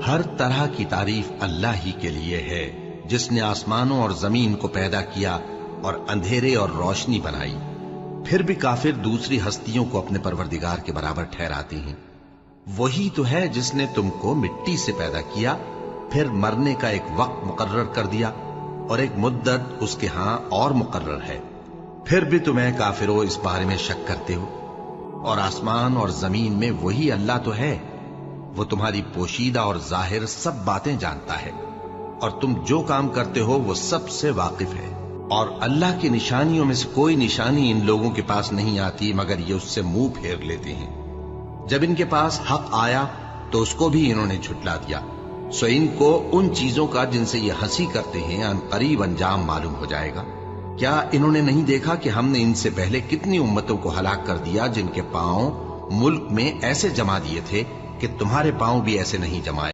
ہر طرح کی تعریف اللہ ہی کے لیے ہے جس نے آسمانوں اور زمین کو پیدا کیا اور اندھیرے اور روشنی بنائی۔ پھر بھی کافر دوسری ہستیوں کو اپنے پروردگار کے برابر ٹھہراتے ہیں۔ وہی تو ہے جس نے تم کو مٹی سے پیدا کیا، پھر مرنے کا ایک وقت مقرر کر دیا اور ایک مدت اس کے ہاں اور مقرر ہے، پھر بھی تمہیں کافروں اس بارے میں شک کرتے ہو۔ اور آسمان اور زمین میں وہی اللہ تو ہے، وہ تمہاری پوشیدہ اور ظاہر سب باتیں جانتا ہے، اور تم جو کام کرتے ہو وہ سب سے واقف ہے۔ اور اللہ کی نشانیوں میں سے کوئی نشانی ان لوگوں کے پاس نہیں آتی مگر یہ اس سے منہ پھیر لیتے ہیں۔ جب ان کے پاس حق آیا تو اس کو بھی انہوں نے جھٹلا دیا، سو ان کو ان چیزوں کا جن سے یہ ہنسی کرتے ہیں ان قریب انجام معلوم ہو جائے گا۔ کیا انہوں نے نہیں دیکھا کہ ہم نے ان سے پہلے کتنی امتوں کو ہلاک کر دیا جن کے پاؤں ملک میں ایسے جما دیے تھے کہ تمہارے پاؤں بھی ایسے نہیں جمائے؟